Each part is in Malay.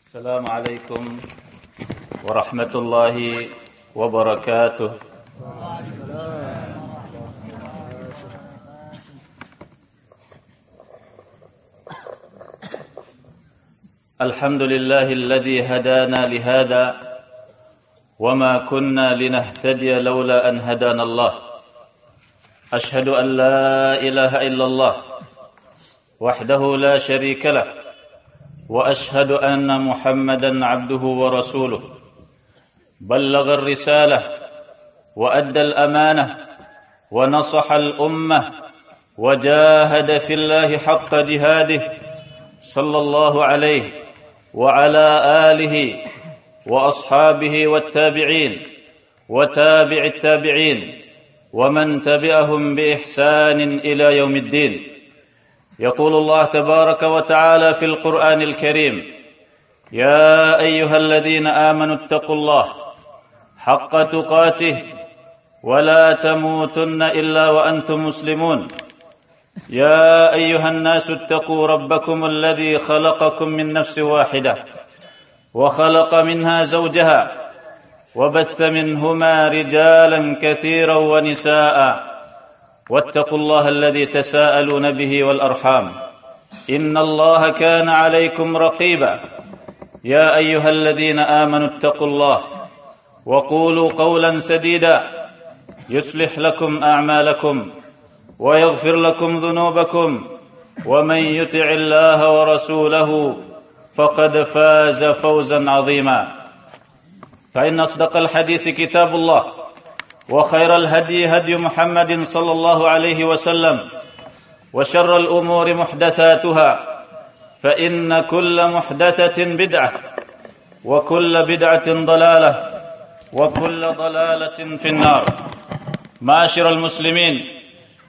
Assalamualaikum warahmatullahi wabarakatuh. Alhamdulillahilladzi hadana lihada wama kunna linahtadiya laula an hadana Allah. Ashhadu an la ilaha illallah wahdahu la syarika lah. وأشهد أن محمدًا عبده ورسوله بلغ الرسالة وأدى الأمانة ونصح الأمة وجاهد في الله حق جهاده صلى الله عليه وعلى آله وأصحابه والتابعين وتابع التابعين ومن تبعهم بإحسان إلى يوم الدين. يقول الله تبارك وتعالى في القرآن الكريم: يا أيها الذين آمنوا اتقوا الله حق تقاته ولا تموتن إلا وأنتم مسلمون. يا أيها الناس اتقوا ربكم الذي خلقكم من نفس واحدة وخلق منها زوجها وبث منهما رجالا كثيرا ونساء واتقوا الله الذي تساءلون به والأرحام إن الله كان عليكم رقيبا. يا أيها الذين آمنوا اتقوا الله وقولوا قولا سديدا يصلح لكم أعمالكم ويغفر لكم ذنوبكم ومن يطع الله ورسوله فقد فاز فوزا عظيما. فإن أصدق الحديث كتاب الله وخير الهدي هدي محمد صلى الله عليه وسلم وشر الأمور محدثاتها فإن كل محدثة بدعة وكل بدعة ضلالة وكل ضلالة في النار. Ma'asyiral muslimin,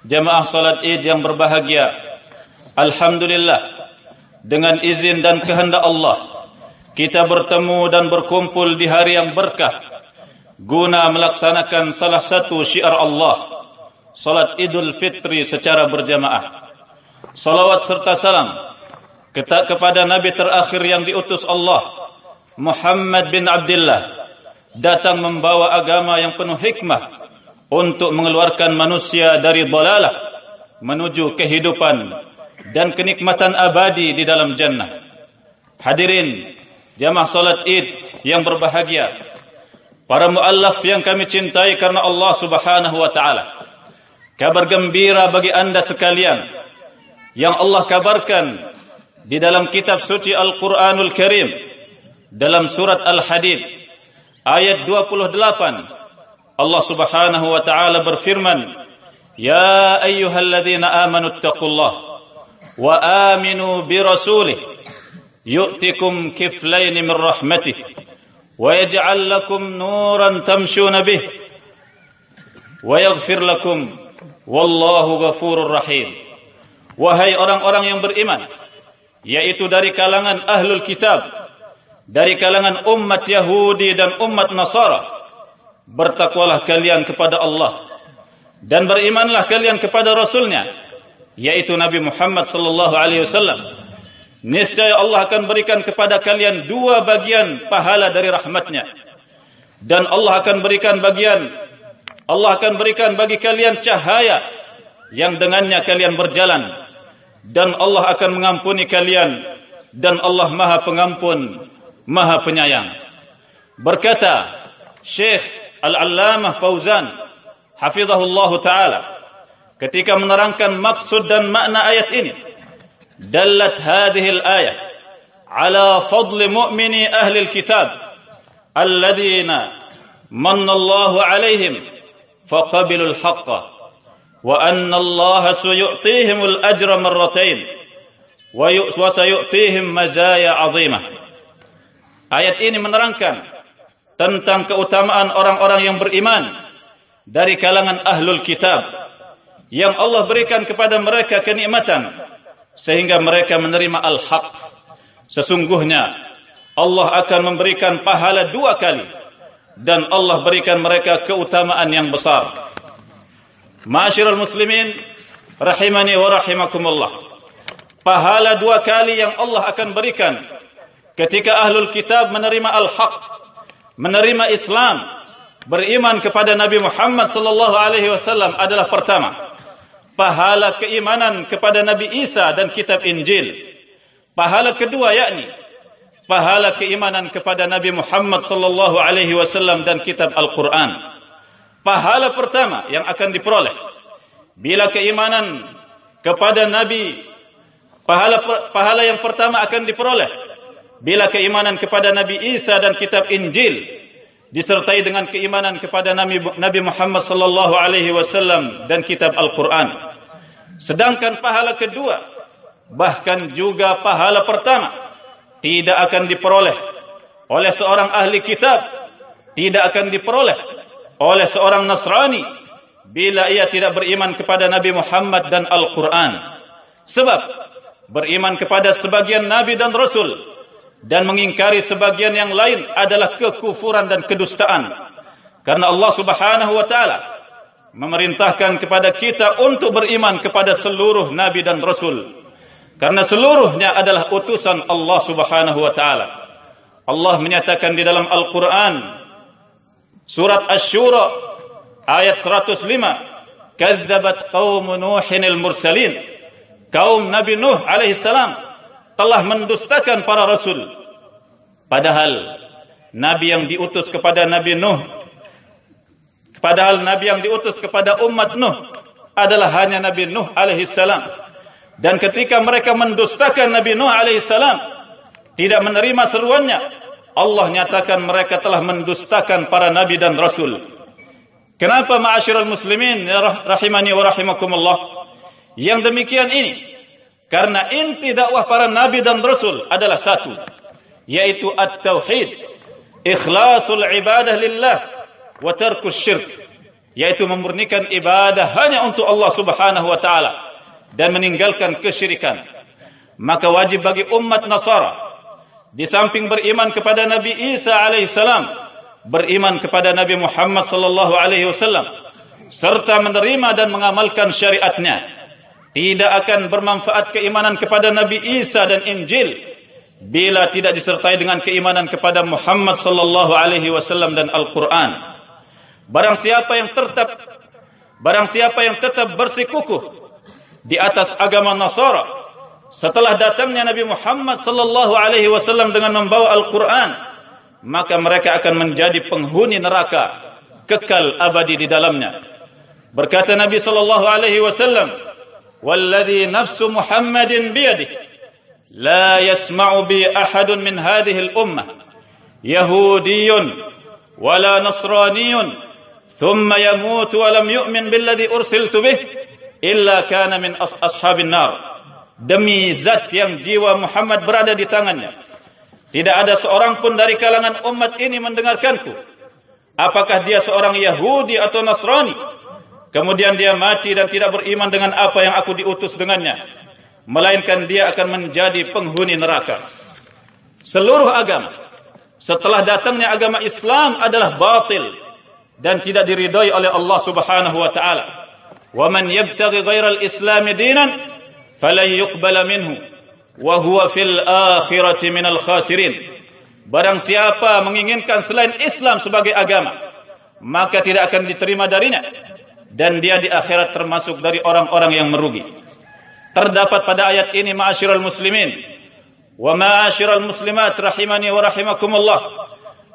jamaah salat Id yang berbahagia, alhamdulillah dengan izin dan kehendak Allah kita bertemu dan berkumpul di hari yang berkah guna melaksanakan salah satu syiar Allah, salat Idul Fitri secara berjamaah. Salawat serta salam kepada Nabi terakhir yang diutus Allah, Muhammad bin Abdullah, datang membawa agama yang penuh hikmah untuk mengeluarkan manusia dari dhalalah menuju kehidupan dan kenikmatan abadi di dalam jannah. Hadirin jamaah salat Id yang berbahagia, para muallaf yang kami cintai karena Allah Subhanahu wa taala. Kabar gembira bagi Anda sekalian yang Allah kabarkan di dalam kitab suci Al-Qur'anul Karim dalam surat Al-Hadid ayat 28. Allah Subhanahu wa taala berfirman: "Ya ayyuhalladzina amanu taqullaha wa aminu bi rasulih yu'tikum kiflayn min rahmatihi وَيَجْعَلْ لَكُمْ نُورًا تَمْشُونَ بِهِ وَيَغْفِرْ لَكُمْ وَاللَّهُ غَفُورٌ رَحِيمٌ." Wahai orang-orang yang beriman, yaitu dari kalangan ahlul kitab, dari kalangan umat Yahudi dan umat Nasara, bertakwalah kalian kepada Allah dan berimanlah kalian kepada Rasulnya, yaitu Nabi Muhammad sallallahu alaihi wasallam. Niscaya Allah akan berikan kepada kalian dua bagian pahala dari rahmatnya. Dan Allah akan berikan bagi kalian cahaya yang dengannya kalian berjalan. Dan Allah akan mengampuni kalian. Dan Allah Maha Pengampun, Maha Penyayang. Berkata Syekh Al-Allamah Fauzan hafizahullah ta'ala ketika menerangkan maksud dan makna ayat ini, دلت هذه الآية على فضل مؤمني أهل الكتاب الذين من الله عليهم فقبلوا الحق وأن الله سيؤتيهم الأجر مرتين وسيؤتيهم مزايا عظيمة. Ayat ini menerangkan tentang keutamaan orang-orang yang beriman dari kalangan ahlul kitab yang Allah berikan kepada mereka kenikmatan sehingga mereka menerima al-haq. Sesungguhnya Allah akan memberikan pahala dua kali dan Allah berikan mereka keutamaan yang besar. Ma'asyiral muslimin rahimani wa rahimakumullah. Pahala dua kali yang Allah akan berikan ketika ahlul kitab menerima al-haq, menerima Islam, beriman kepada Nabi Muhammad sallallahu alaihi wasallam adalah pertama, pahala keimanan kepada Nabi Isa dan kitab Injil. Pahala kedua yakni pahala keimanan kepada Nabi Muhammad sallallahu alaihi wasallam dan kitab Al-Quran. Pahala pertama yang akan diperoleh bila keimanan kepada Nabi, pahala yang pertama akan diperoleh bila keimanan kepada Nabi Isa dan kitab Injil disertai dengan keimanan kepada Nabi Muhammad sallallahu alaihi wasallam dan kitab Al-Quran. Sedangkan pahala kedua, bahkan juga pahala pertama, tidak akan diperoleh oleh seorang ahli kitab, tidak akan diperoleh oleh seorang Nasrani bila ia tidak beriman kepada Nabi Muhammad dan Al-Quran. Sebab beriman kepada sebagian Nabi dan Rasul dan mengingkari sebagian yang lain adalah kekufuran dan kedustaan. Karena Allah Subhanahu wa ta'ala memerintahkan kepada kita untuk beriman kepada seluruh Nabi dan Rasul, karena seluruhnya adalah utusan Allah Subhanahu wa ta'ala. Allah menyatakan di dalam Al-Quran, surat Asy-Syura ayat 105, "Kadzabat qaum Nuhin al-mursalin." Kaum Nabi Nuh alaihi salam telah mendustakan para rasul. Padahal Nabi yang diutus kepada Nabi Nuh, padahal Nabi yang diutus kepada umat Nuh adalah hanya Nabi Nuh alaihi salam. Dan ketika mereka mendustakan Nabi Nuh alaihissalam, tidak menerima seruannya, Allah nyatakan mereka telah mendustakan para nabi dan rasul. Kenapa ma'asyiral muslimin rahimani wa rahimakumullah? Yang demikian ini karena inti dakwah para nabi dan rasul adalah satu, yaitu at-tauhid, ikhlasul ibadah lillah wa tarkus syirk, yaitu memurnikan ibadah hanya untuk Allah Subhanahu wa ta'ala dan meninggalkan kesyirikan. Maka wajib bagi umat Nasara, di samping beriman kepada Nabi Isa alaihissalam, beriman kepada Nabi Muhammad sallallahu alaihi wasallam, serta menerima dan mengamalkan syariatnya. Tidak akan bermanfaat keimanan kepada Nabi Isa dan Injil bila tidak disertai dengan keimanan kepada Muhammad sallallahu alaihi wasallam dan Al-Quran. Barang siapa yang tetap bersikukuh di atas agama Nasara setelah datangnya Nabi Muhammad sallallahu alaihi wasallam dengan membawa Al-Quran, maka mereka akan menjadi penghuni neraka, kekal abadi di dalamnya. Berkata Nabi sallallahu alaihi wasallam, "Walladhi nafsu Muhammadin biyadihi, la yasma'u bi ahadun min hadhihi al-ummah, Yahudiyyun wala Nasraniyyun, thumma yamutu wa lam yu'min billadhi ursiltu bih, illa kana min ashabin nar." Demi zat yang jiwa Muhammad berada di tangannya, tidak ada seorang pun dari kalangan umat ini mendengarkanku, apakah dia seorang Yahudi atau Nasrani, kemudian dia mati dan tidak beriman dengan apa yang aku diutus dengannya, melainkan dia akan menjadi penghuni neraka. Seluruh agama setelah datangnya agama Islam adalah batil dan tidak diridhai oleh Allah Subhanahu wa ta'ala. وَمَنْ يَبْتَغِ غَيْرَ الْإِسْلَامِ دِينًا فَلَنْ يُقْبَلَ مِنْهُ وَهُوَ فِي الْآخِرَةِ مِنَ الْخَاسِرِينَ. Barang siapa menginginkan selain Islam sebagai agama, maka tidak akan diterima darinya, dan dia di akhirat termasuk dari orang-orang yang merugi. Terdapat pada ayat ini, ma'asyiral muslimin wa ma'asyiral muslimat rahimani wa rahimakumullah,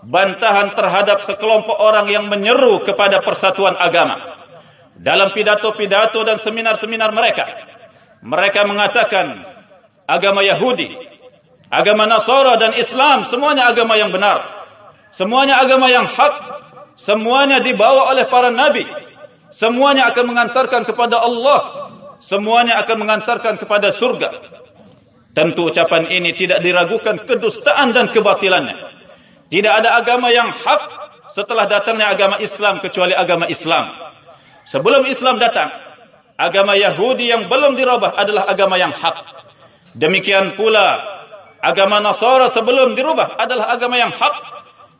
bantahan terhadap sekelompok orang yang menyeru kepada persatuan agama. Dalam pidato-pidato dan seminar-seminar mereka, mereka mengatakan agama Yahudi, agama Nasara dan Islam semuanya agama yang benar, semuanya agama yang hak, semuanya dibawa oleh para nabi, semuanya akan mengantarkan kepada Allah, semuanya akan mengantarkan kepada surga. Tentu ucapan ini tidak diragukan kedustaan dan kebatilannya. Tidak ada agama yang hak setelah datangnya agama Islam kecuali agama Islam. Sebelum Islam datang, agama Yahudi yang belum dirubah adalah agama yang hak. Demikian pula agama Nasara sebelum dirubah adalah agama yang hak.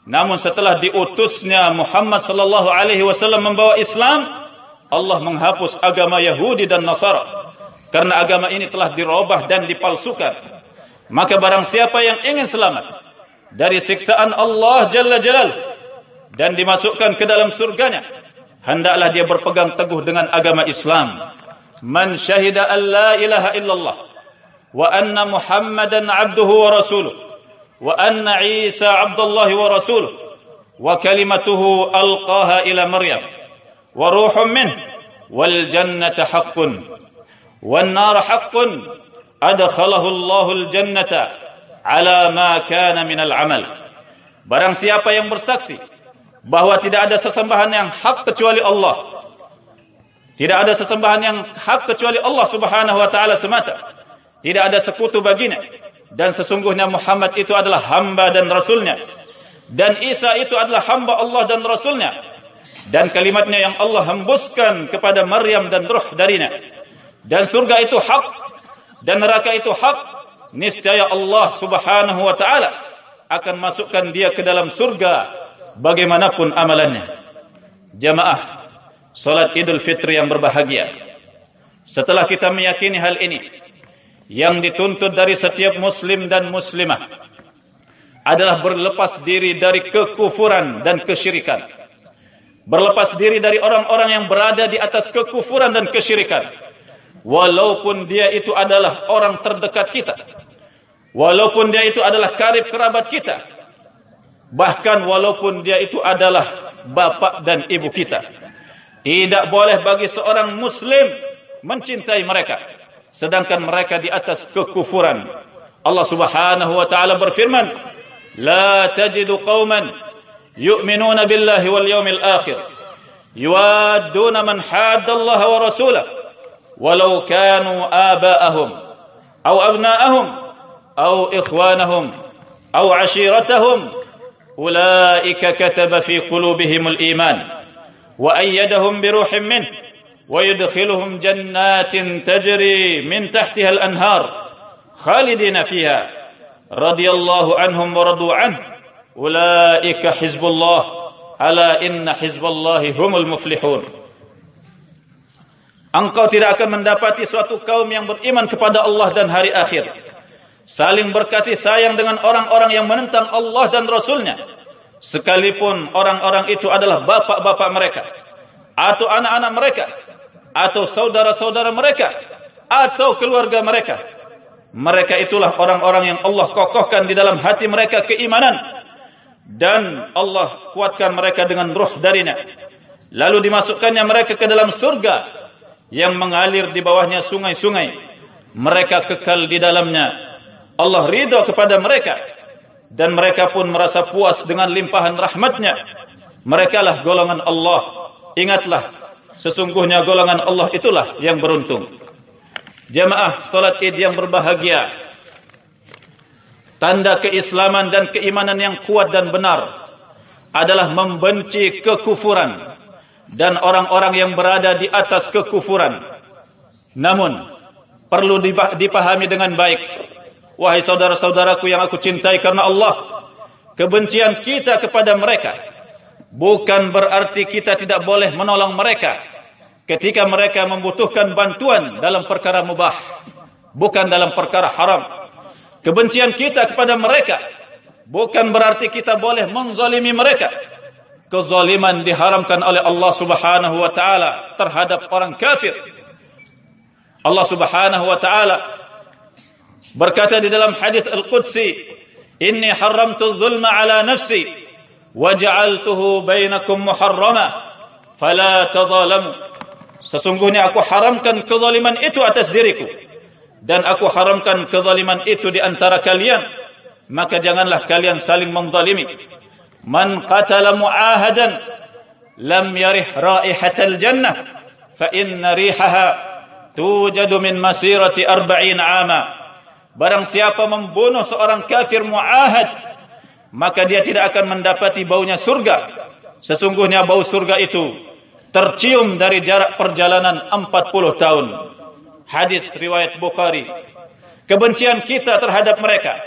Namun setelah diutusnya Muhammad sallallahu alaihi wasallam membawa Islam, Allah menghapus agama Yahudi dan Nasara, karena agama ini telah dirubah dan dipalsukan. Maka barang siapa yang ingin selamat dari siksaan Allah Jalla Jalaluhu dan dimasukkan ke dalam surganya, hendaklah dia berpegang teguh dengan agama Islam. Man syahida an la ilaha illallah wa anna Muhammadan abduhu wa rasuluh wa anna Isa abdullahi wa rasuluh wa kalimatuhu alqaha ila Maryam wa ruhun minh wal jannata haqqun wan nar haqqun adkhalahu Allahul jannata ala ma kana minal amal. Barang siapa yang bersaksi bahwa tidak ada sesembahan yang hak kecuali Allah, tidak ada sesembahan yang hak kecuali Allah Subhanahu wa taala semata, tidak ada sekutu baginya, dan sesungguhnya Muhammad itu adalah hamba dan rasulnya, dan Isa itu adalah hamba Allah dan rasulnya, dan kalimatnya yang Allah hembuskan kepada Maryam dan ruh darinya, dan surga itu hak dan neraka itu hak, niscaya Allah Subhanahu wa taala akan masukkan dia ke dalam surga bagaimanapun amalannya. Jamaah salat Idul Fitri yang berbahagia, setelah kita meyakini hal ini, yang dituntut dari setiap muslim dan muslimah adalah berlepas diri dari kekufuran dan kesyirikan. Berlepas diri dari orang-orang yang berada di atas kekufuran dan kesyirikan, walaupun dia itu adalah orang terdekat kita, walaupun dia itu adalah karib kerabat kita, bahkan walaupun dia itu adalah bapak dan ibu kita. Tidak boleh bagi seorang muslim mencintai mereka sedangkan mereka di atas kekufuran. Allah Subhanahu wa taala berfirman, "La tajidu qauman yu'minuna billahi wal yawmil akhir yuwadduna man haddallaha wa rasulahu walau kanu aba'ahum aw abna'ahum aw ikhwanahum aw 'ashiratahum ulaika kataba fi qulubihimul iman wa ayyadahum bi ruhin min wa yudkhiluhum jannatin tajri min tahtiha al-anhar khalidina fiha radhiyallahu anhum wa radu an ulaika hizbullah ala inna hizballahi humul muflihun." Engkau tidak akan mendapati suatu kaum yang beriman kepada Allah dan hari akhir saling berkasih sayang dengan orang-orang yang menentang Allah dan Rasulnya, sekalipun orang-orang itu adalah bapak-bapak mereka, atau anak-anak mereka, atau saudara-saudara mereka, atau keluarga mereka. Mereka itulah orang-orang yang Allah kokohkan di dalam hati mereka keimanan, dan Allah kuatkan mereka dengan ruh darinya. Lalu dimasukkannya mereka ke dalam surga yang mengalir di bawahnya sungai-sungai. Mereka kekal di dalamnya. Allah ridha kepada mereka, dan mereka pun merasa puas dengan limpahan rahmatnya. Mereka lah golongan Allah. Ingatlah, sesungguhnya golongan Allah itulah yang beruntung. Jamaah salat Id yang berbahagia, tanda keislaman dan keimanan yang kuat dan benar adalah membenci kekufuran dan orang-orang yang berada di atas kekufuran. Namun perlu dipahami dengan baik, wahai saudara-saudaraku yang aku cintai karena Allah, kebencian kita kepada mereka bukan berarti kita tidak boleh menolong mereka ketika mereka membutuhkan bantuan dalam perkara mubah, bukan dalam perkara haram. Kebencian kita kepada mereka bukan berarti kita boleh menzalimi mereka. Kezaliman diharamkan oleh Allah Subhanahu wa taala terhadap orang kafir. Allah Subhanahu wa taala berkata di dalam hadis Al-Qudsi, "Inni haramtu dzulma ala nafsi wa ja'altuhu bainakum muharrama fala tadzalamu." Sesungguhnya aku haramkan kezaliman itu atas diriku, dan aku haramkan kezaliman itu di antara kalian, maka janganlah kalian saling menzalimi. Man qatala mu'ahadan lam yarih raihatal jannah fa inna rihaha tujadu min masirati 40 ama. Barang siapa membunuh seorang kafir mu'ahad, maka dia tidak akan mendapati baunya surga. Sesungguhnya bau surga itu tercium dari jarak perjalanan 40 tahun. Hadis riwayat Bukhari. Kebencian kita terhadap mereka,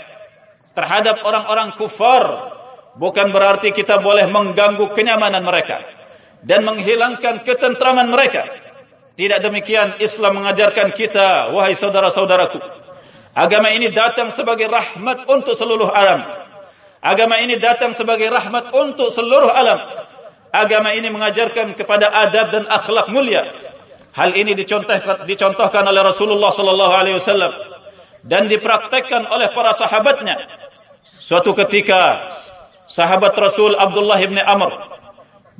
terhadap orang-orang kufar, bukan berarti kita boleh mengganggu kenyamanan mereka dan menghilangkan ketentraman mereka. Tidak demikian Islam mengajarkan kita, wahai saudara-saudaraku. Agama ini datang sebagai rahmat untuk seluruh alam. Agama ini datang sebagai rahmat untuk seluruh alam. Agama ini mengajarkan kepada adab dan akhlak mulia. Hal ini dicontohkan oleh Rasulullah sallallahu alaihi wasallam dan dipraktekkan oleh para sahabatnya. Suatu ketika sahabat Rasul Abdullah bin Amr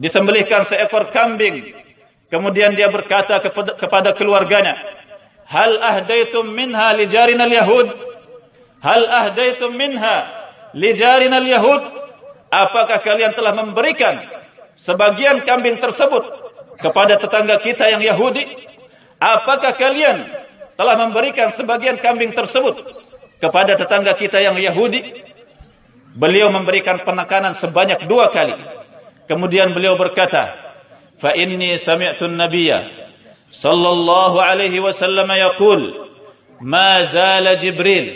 disembelihkan seekor kambing. Kemudian dia berkata kepada keluarganya, "Hal ahdaitum minha li jarina al-yahud? Hal ahdaitum minha li jarina al-yahud?" Apakah kalian telah memberikan sebagian kambing tersebut kepada tetangga kita yang Yahudi? Apakah kalian telah memberikan sebagian kambing tersebut kepada tetangga kita yang Yahudi? Beliau memberikan penekanan sebanyak 2 kali. Kemudian beliau berkata, "Fa inni sami'tu an-nabiyya sallallahu alaihi wasallam yaqul, ma zala Jibril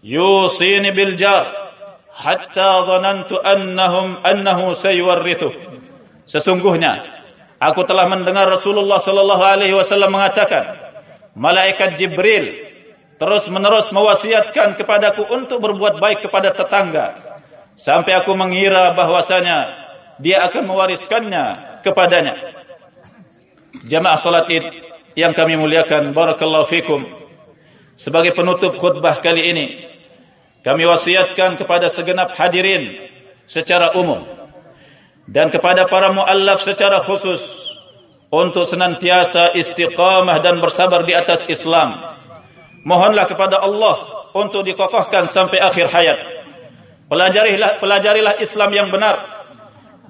yusini bil jar hatta dhanantu annahu sayuwarrithu." Sesungguhnya aku telah mendengar Rasulullah sallallahu alaihi wasallam mengatakan, malaikat Jibril terus-menerus mewasiatkan kepadaku untuk berbuat baik kepada tetangga, sampai aku mengira bahwasanya dia akan mewariskannya kepadanya. Jamaah salat Id yang kami muliakan, barakallahu fikum. Sebagai penutup khutbah kali ini, kami wasiatkan kepada segenap hadirin secara umum dan kepada para muallaf secara khusus untuk senantiasa istiqamah dan bersabar di atas Islam. Mohonlah kepada Allah untuk dikokohkan sampai akhir hayat. Pelajarilah Islam yang benar.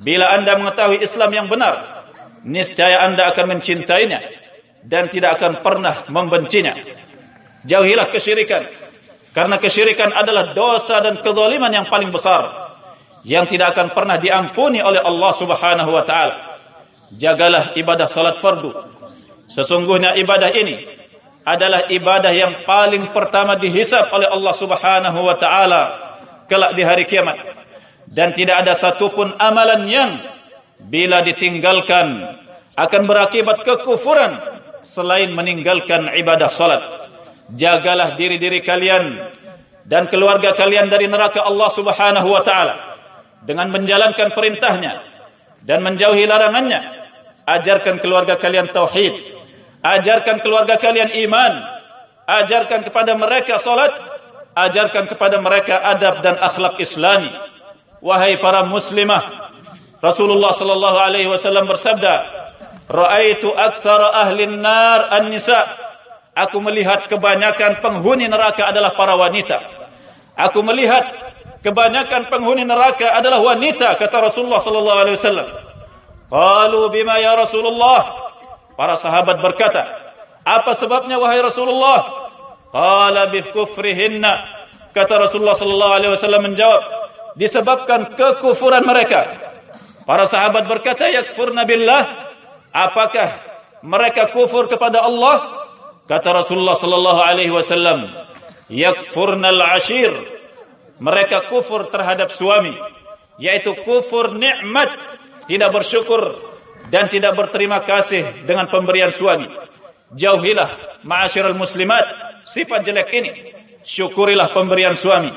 Bila anda mengetahui Islam yang benar, niscaya anda akan mencintainya dan tidak akan pernah membencinya. Jauhilah kesyirikan, karena kesyirikan adalah dosa dan kezaliman yang paling besar yang tidak akan pernah diampuni oleh Allah Subhanahu wa taala. Jagalah ibadah salat fardu. Sesungguhnya ibadah ini adalah ibadah yang paling pertama dihisab oleh Allah Subhanahu wa taala kelak di hari kiamat. Dan tidak ada satupun amalan yang bila ditinggalkan akan berakibat kekufuran selain meninggalkan ibadah salat. Jagalah diri-diri kalian dan keluarga kalian dari neraka Allah Subhanahu wa taala dengan menjalankan perintahnya dan menjauhi larangannya. Ajarkan keluarga kalian tauhid, ajarkan keluarga kalian iman, ajarkan kepada mereka salat, ajarkan kepada mereka adab dan akhlak Islami. Wahai para muslimah, Rasulullah sallallahu alaihi wasallam bersabda, "Ra'aitu aktsara ahli an-nar an-nisa." Aku melihat kebanyakan penghuni neraka adalah para wanita. Aku melihat kebanyakan penghuni neraka adalah wanita, kata Rasulullah sallallahu alaihi wasallam. Qalu bima ya Rasulullah? Para sahabat berkata, apa sebabnya wahai Rasulullah? Qala bi kufrihinna. Kata Rasulullah sallallahu alaihi wasallam menjawab, disebabkan kekufuran mereka. Para sahabat berkata, yakfurna billah, apakah mereka kufur kepada Allah? Kata Rasulullah sallallahu alaihi wasallam, yakfurnal ashir, mereka kufur terhadap suami, yaitu kufur nikmat, tidak bersyukur dan tidak berterima kasih dengan pemberian suami. Jauhilah ma'asyiral muslimat sifat jelek ini. Syukurilah pemberian suami.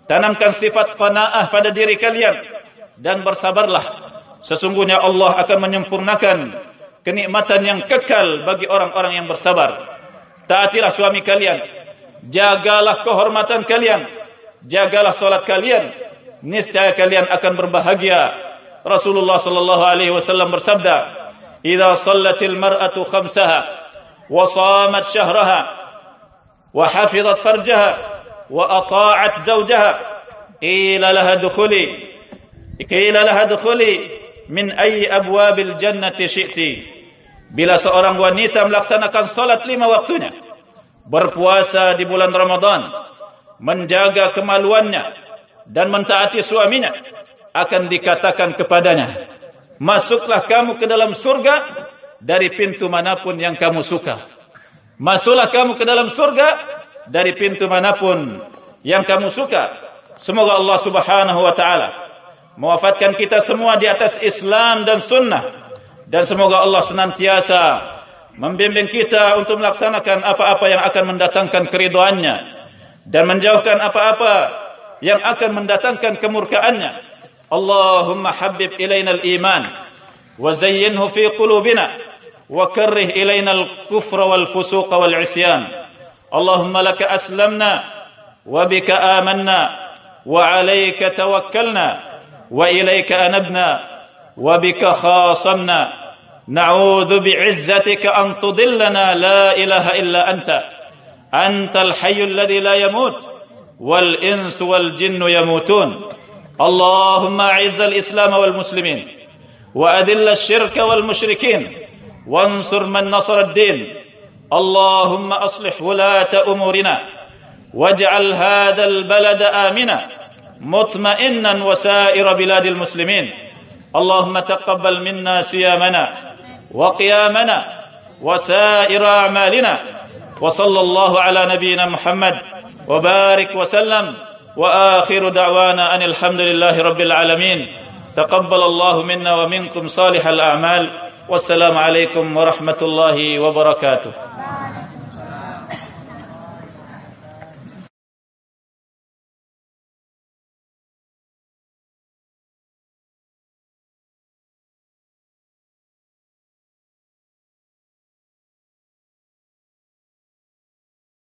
Tanamkan sifat qanaah pada diri kalian dan bersabarlah. Sesungguhnya Allah akan menyempurnakan kenikmatan yang kekal bagi orang-orang yang bersabar. Taatilah suami kalian, jagalah kehormatan kalian, jagalah salat kalian, niscaya kalian akan berbahagia. Rasulullah sallallahu alaihi wasallam bersabda, "Idza shallatil mar'atu khamsaha wa shamat syahraha wa hafizat farjaha wa ata'at zawjaha, qila laha dukhuli min ayyi abwabil jannati syi'ti." Bila seorang wanita melaksanakan salat 5 waktunya, berpuasa di bulan Ramadan, menjaga kemaluannya dan mentaati suaminya, akan dikatakan kepadanya, masuklah kamu ke dalam surga dari pintu manapun yang kamu suka. Masuklah kamu ke dalam surga dari pintu manapun yang kamu suka. Semoga Allah Subhanahu wa taala mewafatkan kita semua di atas Islam dan sunnah, dan semoga Allah senantiasa membimbing kita untuk melaksanakan apa-apa yang akan mendatangkan keridhaannya dan menjauhkan apa-apa yang akan mendatangkan kemurkaannya. Allahumma habbib ilaina al-iman wa zayyinhu fi qulubina wa karrih ilaina al-kufra wal fusuq wal isyan. Allahumma laka aslamna wa bika amanna wa alayka tawakkalna wa ilayka anabna wa bika khasamna. Na'udzu bi'izzatika an tudillana la ilaha illa anta. Antal hayyul ladzi la yamut wal insu wal jinnu yamutun. Allahumma a'izzal islam wal muslimin wa adillal syirka wal musyrikin wansur man nasara ad-din. Allahumma aslih wulata umurina waj'al hadzal balada amina mutma'innan wa sa'ira biladil muslimin. Allahumma taqabbal minna siyamana وقيامنا وسائر أعمالنا وصلى الله على نبينا محمد وبارك وسلم وآخر دعوانا أن الحمد لله رب العالمين. تقبل الله منا ومنكم صالح الأعمال. والسلام عليكم ورحمة الله وبركاته.